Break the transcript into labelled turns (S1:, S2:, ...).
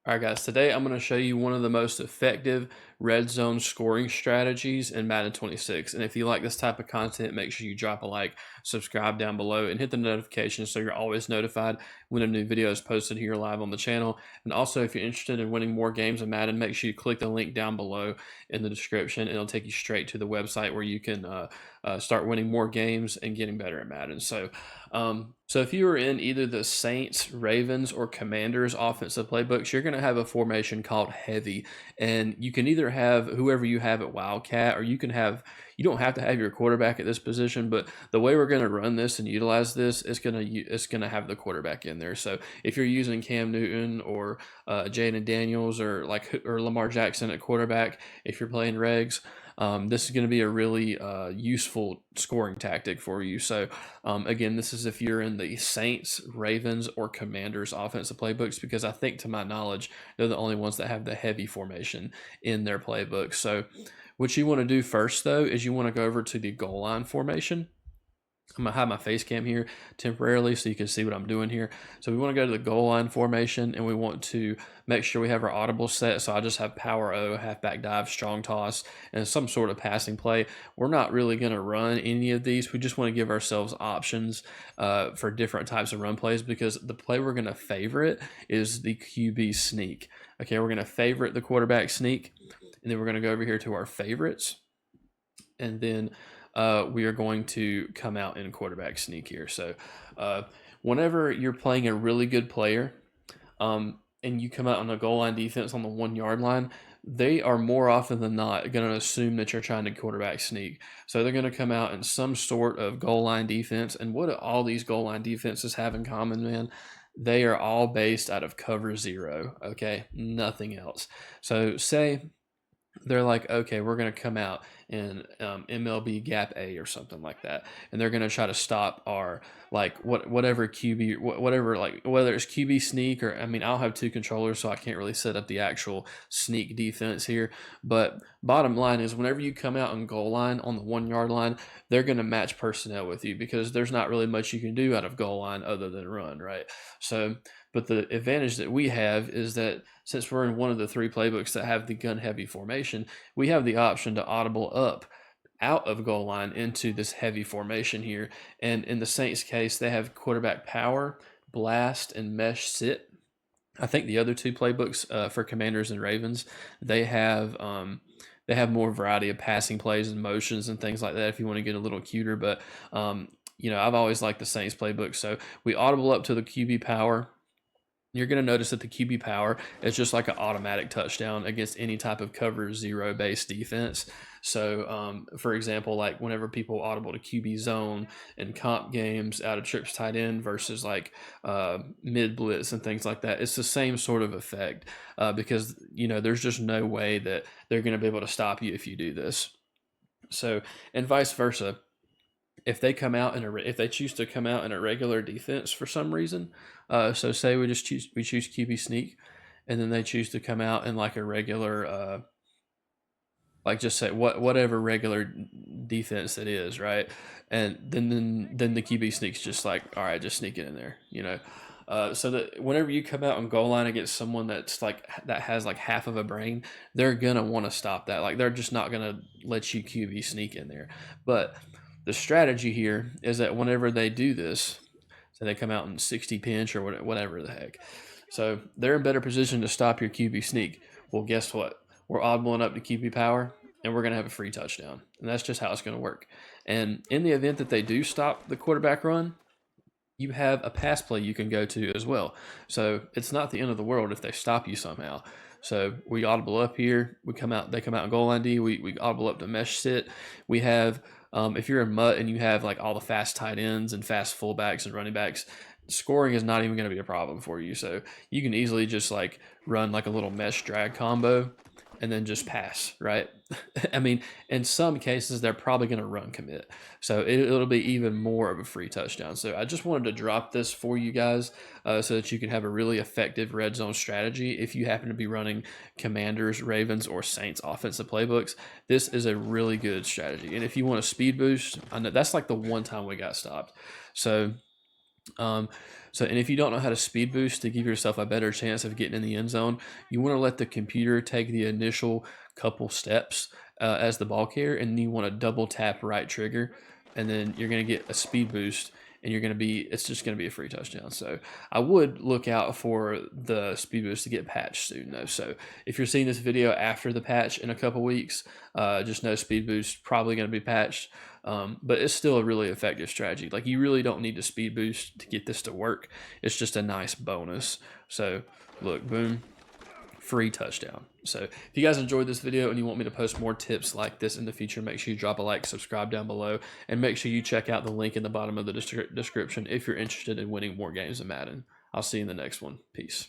S1: All right, guys, today I'm going to show you one of the most effective red zone scoring strategies in Madden 26. And if you like this type of content, make sure you drop a like, subscribe down below, and hit the notification so you're always notified when a new video is posted here live on the channel. And also, if you're interested in winning more games of Madden, make sure you click the link down below in the description. And it'll take you straight to the website where you can start winning more games and getting better at Madden. So if you are in either the Saints, Ravens, or Commanders offensive playbooks, you're going to have a formation called heavy. And you can either have whoever you have at Wildcat, or you don't have to have your quarterback at this position, but the way we're going to run this and utilize this, it's going to have the quarterback in there. So if you're using Cam Newton or Jaden Daniels or Lamar Jackson at quarterback, if you're playing regs, this is going to be a really useful scoring tactic for you. So again, this is if you're in the Saints, Ravens, or Commanders offensive playbooks, because I think, to my knowledge, they're the only ones that have the heavy formation in their playbook. So what you want to do first, though, is you want to go over to the goal line formation. I'm going to hide my face cam here temporarily so you can see what I'm doing here. So we want to go to the goal line formation, and we want to make sure we have our audible set. So I just have power O, halfback dive, strong toss, and some sort of passing play. We're not really going to run any of these. We just want to give ourselves options for different types of run plays, because the play we're going to favorite is the QB sneak. Okay, we're going to favorite the quarterback sneak, and then we're going to go over here to our favorites, and then we are going to come out in quarterback sneak here. So whenever you're playing a really good player and you come out on a goal line defense on the 1 yard line, they are more often than not going to assume that you're trying to quarterback sneak. So they're going to come out in some sort of goal line defense. And what do all these goal line defenses have in common, man? They are all based out of cover zero, okay? Nothing else. So say they're like, okay, we're going to come out in MLB gap A or something like that, and they're going to try to stop our whatever QB, whatever, like whether it's QB sneak, or I mean, I'll have two controllers, so I can't really set up the actual sneak defense here. But bottom line is, whenever you come out on goal line on the 1 yard line, they're going to match personnel with you, because there's not really much you can do out of goal line other than run, right? So, but the advantage that we have is that since we're in one of the three playbooks that have the gun heavy formation, we have the option to audible up out of goal line into this heavy formation here. And in the Saints case, they have quarterback power, blast, and mesh sit. I think the other two playbooks for Commanders and Ravens, they have more variety of passing plays and motions and things like that if you want to get a little cuter. But I've always liked the Saints playbook. So we audible up to the QB power. You're going to notice that the QB power is just like an automatic touchdown against any type of cover zero based defense. So, for example, like whenever people audible to QB zone and comp games out of trips tight end versus like mid blitz and things like that, it's the same sort of effect because, there's just no way that they're going to be able to stop you if you do this. So, and vice versa. If they choose to come out in a regular defense for some reason, so say we choose QB sneak, and then they choose to come out in like a regular, just say whatever regular defense it is, right? And then the QB sneak's just like, all right, just sneak it in there, so that whenever you come out on goal line against someone that has like half of a brain, they're gonna want to stop that. Like, they're just not gonna let you QB sneak in there. But the strategy here is that whenever they do this, so they come out in 60 pinch or whatever the heck, so they're in better position to stop your QB sneak. Well, guess what? We're oddballing up to QB power, and we're going to have a free touchdown. And that's just how it's going to work. And in the event that they do stop the quarterback run, you have a pass play you can go to as well. So it's not the end of the world if they stop you somehow. So we audible up here. They come out in goal line D. We audible up to mesh sit. We have, if you're in MUT and you have like all the fast tight ends and fast fullbacks and running backs, scoring is not even going to be a problem for you. So you can easily just like run like a little mesh drag combo and then just pass, right? I mean, in some cases, they're probably going to run commit. So it'll be even more of a free touchdown. So I just wanted to drop this for you guys so that you can have a really effective red zone strategy. If you happen to be running Commanders, Ravens, or Saints offensive playbooks, this is a really good strategy. And if you want a speed boost, I know that's like the one time we got stopped. So So, and if you don't know how to speed boost to give yourself a better chance of getting in the end zone, you want to let the computer take the initial couple steps as the ball carrier, and then you want to double tap right trigger, and then you're going to get a speed boost, and you're going to be, it's just going to be a free touchdown. So I would look out for the speed boost to get patched soon though. So if you're seeing this video after the patch in a couple weeks, just know speed boost probably going to be patched. But it's still a really effective strategy. Like, you really don't need to speed boost to get this to work. It's just a nice bonus. So look, boom, free touchdown. So if you guys enjoyed this video and you want me to post more tips like this in the future, make sure you drop a like, subscribe down below, and make sure you check out the link in the bottom of the description if you're interested in winning more games of Madden. I'll see you in the next one. Peace.